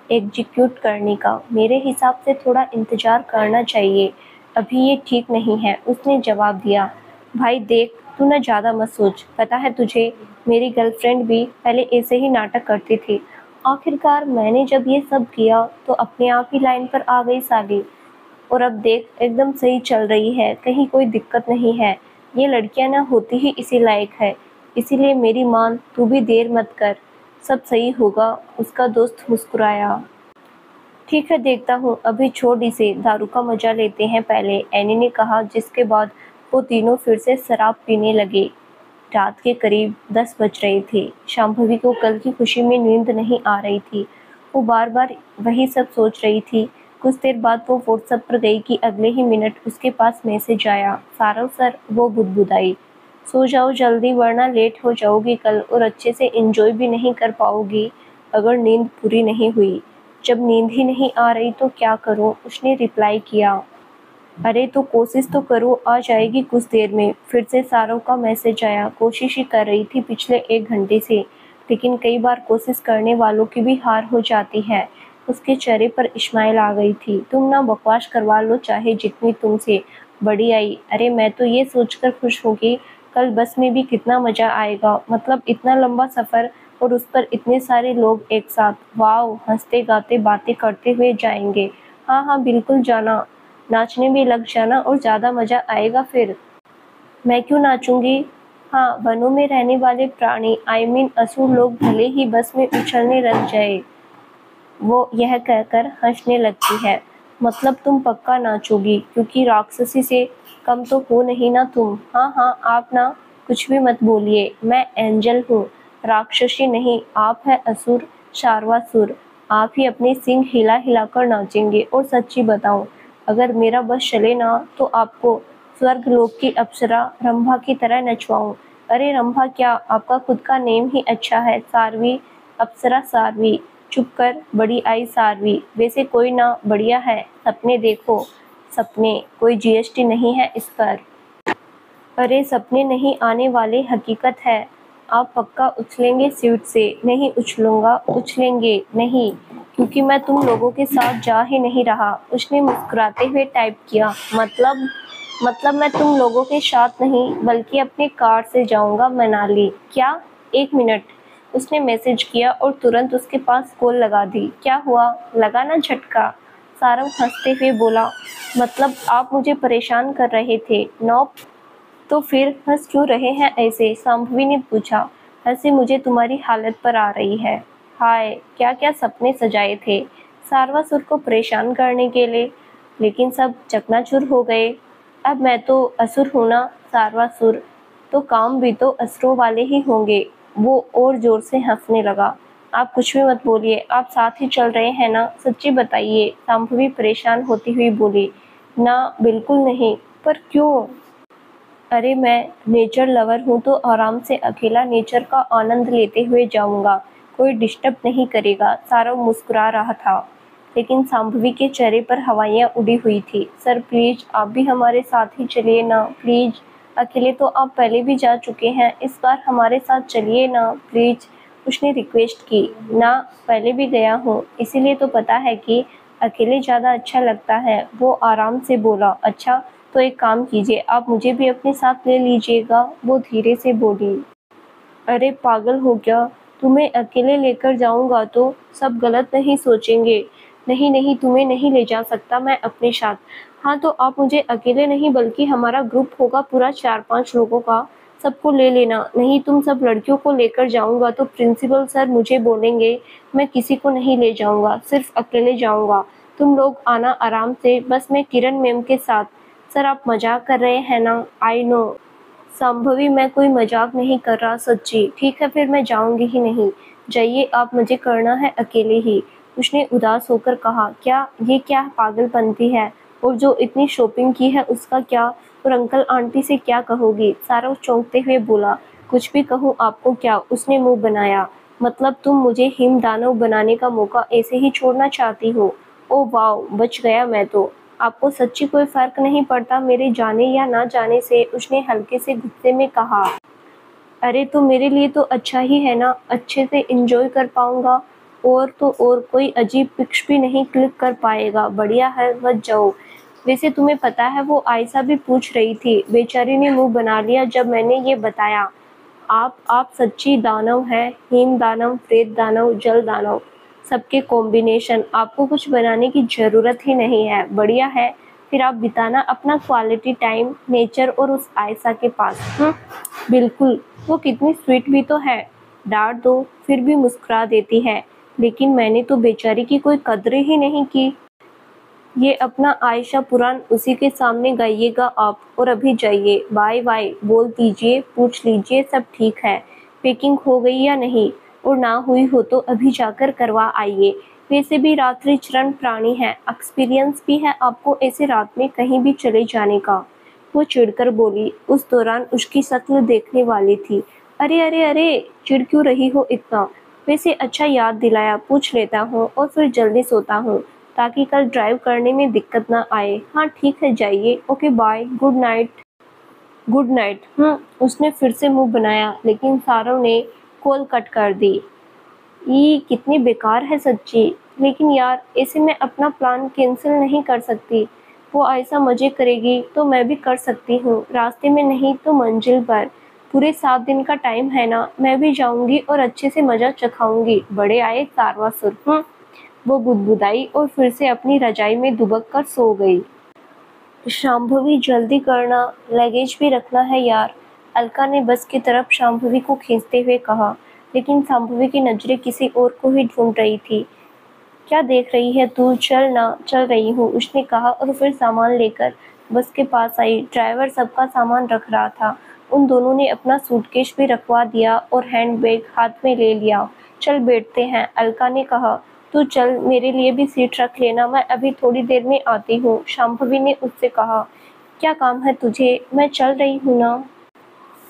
एग्जीक्यूट करने का। मेरे हिसाब से थोड़ा इंतज़ार करना चाहिए। अभी ये ठीक नहीं है, उसने जवाब दिया। भाई देख, तू ना ज़्यादा मत सोच। पता है तुझे, मेरी गर्लफ्रेंड भी पहले ऐसे ही नाटक करती थी। आखिरकार मैंने जब ये सब किया तो अपने आप ही लाइन पर आ गई साली। और अब देख, एकदम सही चल रही है, कहीं कोई दिक्कत नहीं है। ये लड़कियां ना होती ही इसी लायक है। इसीलिए मेरी मान, तू भी देर मत कर, सब सही होगा। उसका दोस्त मुस्कुराया। ठीक है, देखता हूँ, अभी छोड़ इसे, दारू का मजा लेते हैं पहले, एनी ने कहा, जिसके बाद वो तीनों फिर से शराब पीने लगे। रात के करीब 10 बज रहे थे। शांभवी को कल की खुशी में नींद नहीं आ रही थी। वो बार बार वही सब सोच रही थी। कुछ देर बाद वो व्हाट्सएप पर गई कि अगले ही मिनट उसके पास मैसेज आया। सारव सर, वो बुदबुदाई। सो जाओ जल्दी, वरना लेट हो जाओगी कल और अच्छे से एंजॉय भी नहीं कर पाओगी अगर नींद पूरी नहीं हुई। जब नींद ही नहीं आ रही तो क्या करूं? उसने रिप्लाई किया। अरे तो कोशिश तो करो, आ जाएगी कुछ देर में। फिर से सारव का मैसेज आया। कोशिश ही कर रही थी पिछले 1 घंटे से, लेकिन कई बार कोशिश करने वालों की भी हार हो जाती है। उसके चेहरे पर इस्माइल आ गई थी। तुम ना बकवास करवा लो चाहे जितनी तुमसे। बड़ी आई। अरे मैं तो ये सोचकर खुश हूँ कि कल बस में भी कितना मजा आएगा। मतलब इतना लंबा सफर और उस पर इतने सारे लोग एक साथ। वाओ, हंसते गाते बातें करते हुए जाएंगे। हाँ हाँ, बिल्कुल जाना, नाचने में लग जाना और ज़्यादा मज़ा आएगा फिर। मैं क्यों नाचूंगी? हाँ, वनों में रहने वाले प्राणी, आई मीन असुर लोग भले ही बस में उछलने लग जाए। वो यह कहकर हंसने लगती है। मतलब तुम पक्का नाचोगी, क्योंकि राक्षसी से कम तो हो नहीं ना तुम। हाँ हाँ, आप ना कुछ भी मत बोलिए, मैं एंजल हूँ, राक्षसी नहीं। आप है असुर, शार्वासुर। आप ही अपने सींग हिला हिलाकर नाचेंगे। और सच्ची बताऊं, अगर मेरा बस चले ना तो आपको स्वर्गलोक की अप्सरा रंभा की तरह नचवाऊं। अरे रंभा क्या, आपका खुद का नेम ही अच्छा है। सारवी, अप्सरा सारवी। चुप कर, बड़ी आई सारवी। वैसे कोई ना बढ़िया है। सपने देखो, सपने, कोई जीएसटी नहीं है इस पर। अरे सपने नहीं आने वाले, हकीकत है। आप पक्का उछलेंगे सीट से? नहीं उछलूंगा। उछलेंगे नहीं, क्योंकि मैं तुम लोगों के साथ जा ही नहीं रहा। उसने मुस्कुराते हुए टाइप किया। मतलब मैं तुम लोगों के साथ नहीं, बल्कि अपने कार से जाऊंगा मनाली। क्या? 1 मिनट। उसने मैसेज किया और तुरंत उसके पास कॉल लगा दी। क्या हुआ, लगा ना झटका? सारंग हंसते हुए बोला। मतलब आप मुझे परेशान कर रहे थे? नॉप। तो फिर हंस क्यों रहे हैं ऐसे? शांभवी ने पूछा। हंसी मुझे तुम्हारी हालत पर आ रही है। हाय, क्या क्या सपने सजाए थे सारवासुर को परेशान करने के लिए, लेकिन सब चकनाचूर हो गए। अब मैं तो असुर हूं ना, सारवासुर तो काम भी तो असुरों वाले ही होंगे। वो और जोर से हंसने लगा। आप कुछ भी मत बोलिए, आप साथ ही चल रहे हैं ना? सच्ची बताइए, शांभवी परेशान होती हुई बोली। ना, बिल्कुल नहीं। पर क्यों? अरे मैं नेचर लवर हूँ तो आराम से अकेला नेचर का आनंद लेते हुए जाऊंगा, कोई डिस्टर्ब नहीं करेगा। सारव मुस्कुरा रहा था, लेकिन शांभवी के चेहरे पर हवाइयाँ उड़ी हुई थी। सर प्लीज, आप भी हमारे साथ ही चलिए ना प्लीज। अकेले तो आप पहले भी जा चुके हैं, इस बार हमारे साथ चलिए ना प्लीज, उसने रिक्वेस्ट की। ना, पहले भी गया हूँ, इसीलिए तो पता है कि अकेले ज़्यादा अच्छा लगता है। वो आराम से बोला। अच्छा, तो एक काम कीजिए, आप मुझे भी अपने साथ ले लीजिएगा, वो धीरे से बोली। अरे पागल हो क्या? तुम्हें अकेले लेकर जाऊंगा तो सब गलत नहीं सोचेंगे? नहीं नहीं, तुम्हें नहीं ले जा सकता मैं अपने साथ। हाँ तो आप मुझे अकेले नहीं, बल्कि हमारा ग्रुप होगा पूरा 4-5 लोगों का, सबको ले लेना। नहीं, तुम सब लड़कियों को लेकर जाऊंगा तो प्रिंसिपल सर मुझे बोलेंगे। मैं किसी को नहीं ले जाऊंगा, सिर्फ अकेले जाऊंगा। तुम लोग आना आराम से, बस मैं किरण मैम के साथ। सर आप मजाक कर रहे हैं ना? आई नो संभवी, मैं कोई मजाक नहीं कर रहा, सच्ची। ठीक है फिर, मैं जाऊंगी ही नहीं। जाइए आप, मुझे करना है अकेले ही, उसने उदास होकर कहा। क्या ये क्या पागलपंती है? और जो इतनी शॉपिंग की है उसका क्या? और अंकल आंटी से क्या कहोगी? सारव चौंकते हुए बोला। कुछ भी कहूँ आपको क्या? उसने मुंह बनाया। मतलब तुम मुझे हिम दानव बनाने का मौका ऐसे ही छोड़ना चाहती हो? ओह वाह, बच गया मैं तो। आपको सच्ची कोई फर्क नहीं पड़ता मेरे जाने या ना जाने से? उसने हल्के से गुस्से में कहा। अरे तो मेरे लिए तो अच्छा ही है ना, अच्छे से एंजॉय कर पाऊंगा। और तो और कोई अजीब पिक्स भी नहीं क्लिक कर पाएगा। बढ़िया है, मत जाओ। वैसे तुम्हें पता है वो आयशा भी पूछ रही थी। बेचारी ने मुंह बना लिया जब मैंने ये बताया। आप सच्ची दानव हैं, हिम दानव, प्रेत दानव, जल दानव, सबके कॉम्बिनेशन। आपको कुछ बनाने की जरूरत ही नहीं है। बढ़िया है, फिर आप बिताना अपना क्वालिटी टाइम नेचर और उस आयशा के पास। बिल्कुल, वो कितनी स्वीट भी तो है। डांट दो फिर भी मुस्कुरा देती है। लेकिन मैंने तो बेचारी की कोई कद्र ही नहीं की। ये अपना आयशा पुराण उसी के सामने गाइएगा आप। और अभी जाइए, बाय बाय बोल दीजिए, पूछ लीजिए सब ठीक है, पैकिंग हो गई या नहीं, और ना हुई हो तो अभी जाकर करवा आइए। वैसे भी रात्रि चरण प्राणी है, एक्सपीरियंस भी है आपको ऐसे रात में कहीं भी चले जाने का। वो चिढ़कर बोली। उस दौरान उसकी शक्ल देखने वाली थी। अरे अरे अरे, चिढ़ क्यों रही हो इतना? वैसे अच्छा याद दिलाया, पूछ लेता हूँ और फिर जल्दी सोता हूँ ताकि कल ड्राइव करने में दिक्कत ना आए। हाँ ठीक है, जाइए। Okay bye, good night. Good night. उसने फिर से मुंह बनाया लेकिन सारव ने कॉल कट कर दी। ये कितनी बेकार है सच्ची। लेकिन यार ऐसे मैं अपना प्लान कैंसिल नहीं कर सकती। वो ऐसा मजे करेगी तो मैं भी कर सकती हूँ, रास्ते में नहीं तो मंजिल पर। पूरे 7 दिन का टाइम है ना, मैं भी जाऊंगी और अच्छे से मजा चखाऊंगी। बड़े आए कारवासुर। वो बुदबुदाई और फिर से अपनी रजाई में दुबक कर सो गई। शांभवी जल्दी करना, लगेज भी रखना है यार, अलका ने बस की तरफ शांभवी को खींचते हुए कहा। लेकिन शांभवी की नजरें किसी और को ही ढूंढ रही थी। क्या देख रही है तू? चल ना। चल रही हूँ, उसने कहा और फिर सामान लेकर बस के पास आई। ड्राइवर सबका सामान रख रहा था। उन दोनों ने अपना सूटकेस भी रखवा दिया और हैंडबैग हाथ में ले लिया। चल बैठते हैं, अलका ने कहा। तू चल, मेरे लिए भी सीट रख लेना, मैं अभी थोड़ी देर में आती हूँ, शांभवी ने उससे कहा। क्या काम है तुझे? मैं चल रही हूँ ना।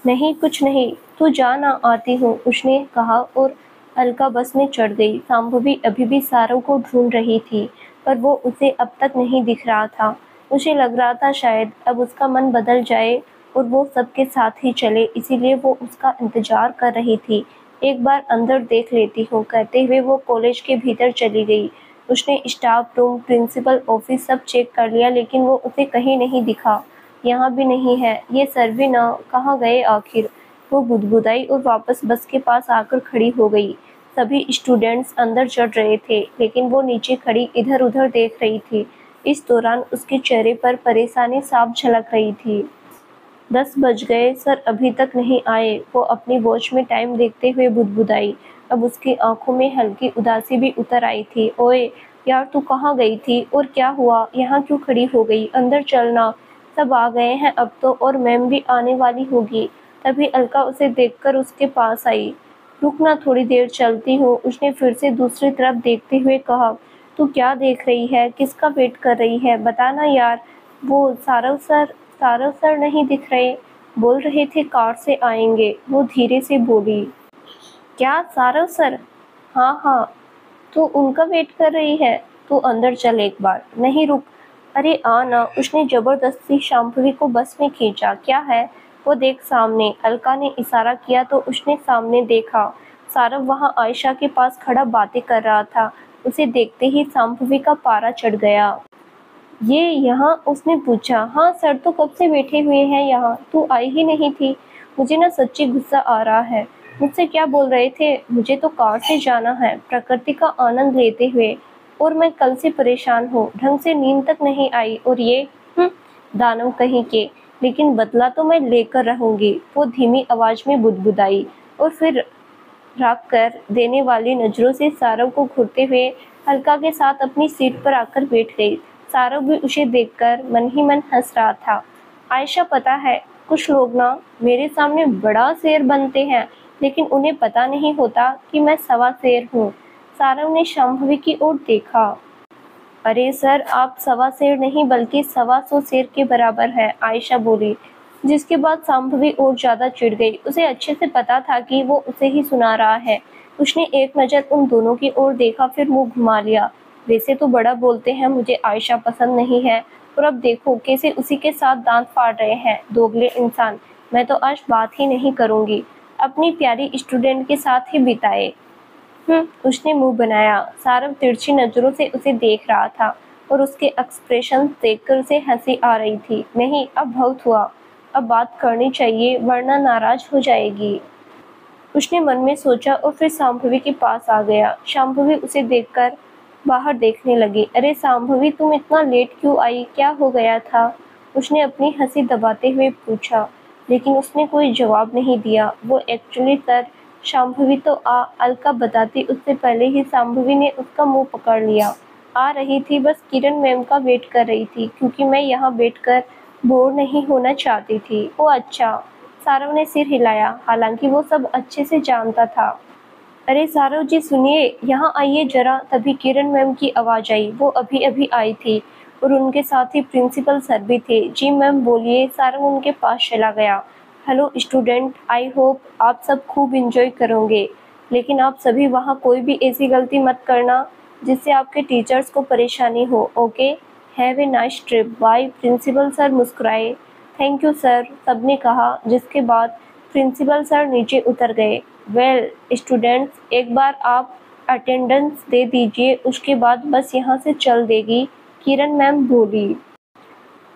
नहीं कुछ नहीं, तू जा ना, आती हूँ, उसने कहा और अलका बस में चढ़ गई। शांभवी अभी भी सारव को ढूंढ रही थी पर वो उसे अब तक नहीं दिख रहा था। उसे लग रहा था शायद अब उसका मन बदल जाए और वो सबके साथ ही चले, इसीलिए वो उसका इंतजार कर रही थी। एक बार अंदर देख लेती हूँ, कहते हुए वो कॉलेज के भीतर चली गई। उसने स्टाफ रूम, प्रिंसिपल ऑफिस सब चेक कर लिया लेकिन वो उसे कहीं नहीं दिखा। यहाँ भी नहीं है। ये सर भी ना, कहाँ गए आखिर? वो बुदबुदाई और वापस बस के पास आकर खड़ी हो गई। सभी स्टूडेंट्स अंदर चढ़ रहे थे लेकिन वो नीचे खड़ी इधर उधर देख रही थी। इस दौरान उसके चेहरे पर परेशानी साफ झलक रही थी। 10 बज गए, सर अभी तक नहीं आए। वो अपनी वॉच में टाइम देखते हुए बुदबुदाई। अब उसकी आंखों में हल्की उदासी भी उतर आई थी। ओए यार, तू कहाँ गई थी और क्या हुआ? यहाँ क्यों खड़ी हो गई? अंदर चलना, सब आ गए हैं अब तो, और मैम भी आने वाली होगी। तभी अलका उसे देखकर उसके पास आई। रुकना, थोड़ी देर चलती हूँ, उसने फिर से दूसरी तरफ देखते हुए कहा। तू क्या देख रही है? किसका वेट कर रही है? बताना यार। वो सारव सर नहीं दिख रहे। बोल रहे थे कार से आएंगे, वो धीरे से बोली। क्या सारव सर? हाँ हाँ, तू उनका वेट कर रही है? तू अंदर चल एक बार। नहीं रुक। अरे आ ना, उसने जबरदस्ती शांभवी को बस में खींचा। क्या है? वो देख सामने। अलका ने इशारा किया तो उसने सामने देखा। सारव वहां आयशा के पास खड़ा बातें कर रहा था। उसे देखते ही शांभवी का पारा चढ़ गया। ये यहाँ? उसने पूछा। हाँ सर तो कब से बैठे हुए हैं यहाँ, तू आई ही नहीं थी। मुझे ना सच्ची गुस्सा आ रहा है। मुझसे क्या बोल रहे थे? मुझे तो कार से जाना है, प्रकृति का आनंद लेते हुए। और मैं कल से परेशान हूँ, ढंग से नींद तक नहीं आई। और ये दानव कहीं के। लेकिन बदला तो मैं लेकर रहूंगी, वो धीमी आवाज में बुदबुदाई और फिर राख कर देने वाली नजरों से सारव को घूरते हुए अलका के साथ अपनी सीट पर आकर बैठ गई। सारव भी उसे देखकर मन ही मन हंस रहा था। आयशा, पता है कुछ लोग ना मेरे सामने बड़ा शेर बनते हैं लेकिन उन्हें पता नहीं होता कि मैं सवा शेर हूँ। सारव ने शांभवी की ओर देखा। अरे सर, आप सवा शेर नहीं बल्कि 125 शेर के बराबर है, आयशा बोली, जिसके बाद शांभवी और ज्यादा चिढ़ गई। उसे अच्छे से पता था कि वो उसे ही सुना रहा है। उसने एक नज़र उन दोनों की ओर देखा, फिर मुंह घुमा लिया। वैसे तो बड़ा बोलते हैं, मुझे आयशा पसंद नहीं है, और अब देखो कैसे उसी के साथ दांत फाड़ रहे हैं, दोगले इंसान। मैं तो आज बात ही नहीं करूंगी, अपनी प्यारी स्टूडेंट के साथ ही बिताए। उसने मुंह बनाया। सारव तिरछी नजरों से उसे देख रहा था और उसके एक्सप्रेशन देखकर उसे हंसी आ रही थी। नहीं, अब बहुत हुआ, अब बात करनी चाहिए वरना नाराज हो जाएगी, उसने मन में सोचा और फिर शांभवी के पास आ गया। शांभवी उसे देखकर बाहर देखने लगी। अरे शांभवी, तुम इतना लेट क्यों आई, क्या हो गया था? उसने अपनी हंसी दबाते हुए पूछा, लेकिन उसने कोई जवाब नहीं दिया। वो एक्चुअली सर, शांभवी तो अलका बताती उससे पहले ही शांभवी ने उसका मुंह पकड़ लिया। आ रही थी, बस किरण मैम का वेट कर रही थी, क्योंकि मैं यहाँ बैठकर बोर नहीं होना चाहती थी। ओ अच्छा, सारव ने सिर हिलाया, हालांकि वो सब अच्छे से जानता था। अरे सारव जी सुनिए, यहाँ आइए जरा। तभी किरण मैम की आवाज़ आई। वो अभी अभी आई थी और उनके साथ ही प्रिंसिपल सर भी थे। जी मैम बोलिए। सारव उनके पास चला गया। हेलो स्टूडेंट, आई होप आप सब खूब इंजॉय करोगे, लेकिन आप सभी वहाँ कोई भी ऐसी गलती मत करना जिससे आपके टीचर्स को परेशानी हो। Okay, have a nice trip, bye. Principal sir मुस्कुराए। थैंक यू सर, सबने कहा, जिसके बाद प्रिंसिपल सर नीचे उतर गए। वेल स्टूडेंट्स, एक बार आप अटेंडेंस दे दीजिए, उसके बाद बस यहाँ से चल देगी, किरण मैम बोली।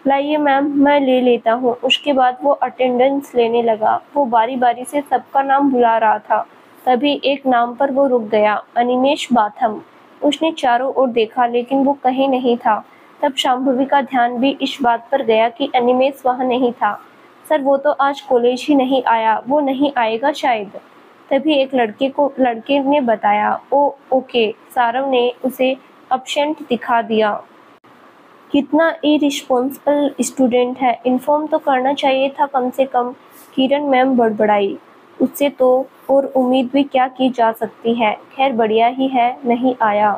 लाइए मैम, मैं ले लेता हूँ। उसके बाद वो अटेंडेंस लेने लगा। वो बारी बारी से सबका नाम बुला रहा था। तभी एक नाम पर वो रुक गया, अनिमेष बाथम। उसने चारों ओर देखा, लेकिन वो कहीं नहीं था। तब शांभवी का ध्यान भी इस बात पर गया कि अनिमेष वहाँ नहीं था। सर, वो तो आज कॉलेज ही नहीं आया, वो नहीं आएगा शायद। तभी एक लड़के ने बताया। ओ ओके, सारव ने उसे अब्सेंट दिखा दिया। कितना इरिस्पॉन्सिबल स्टूडेंट है, इन्फॉर्म तो करना चाहिए था कम से कम, किरण मैम बड़बड़ाई। उससे तो और उम्मीद भी क्या की जा सकती है। खैर बढ़िया ही है, नहीं आया।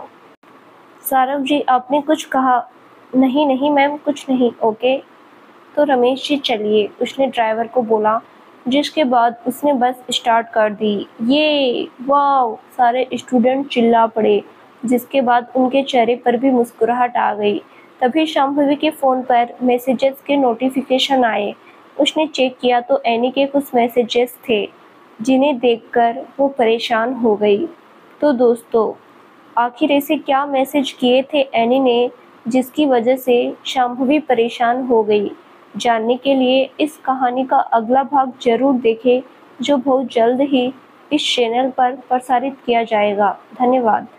सारव जी, आपने कुछ कहा? नहीं नहीं मैम, कुछ नहीं। ओके, तो रमेश जी चलिए, उसने ड्राइवर को बोला, जिसके बाद उसने बस स्टार्ट कर दी। ये वाह, सारे स्टूडेंट चिल्ला पड़े, जिसके बाद उनके चेहरे पर भी मुस्कुराहट आ गई। तभी शांभवी के फ़ोन पर मैसेजेस के नोटिफिकेशन आए। उसने चेक किया तो एनी के कुछ मैसेजेस थे, जिन्हें देखकर वो परेशान हो गई। तो दोस्तों, आखिर ऐसे क्या मैसेज किए थे एनी ने, जिसकी वजह से शांभवी परेशान हो गई? जानने के लिए इस कहानी का अगला भाग जरूर देखें, जो बहुत जल्द ही इस चैनल पर प्रसारित किया जाएगा। धन्यवाद।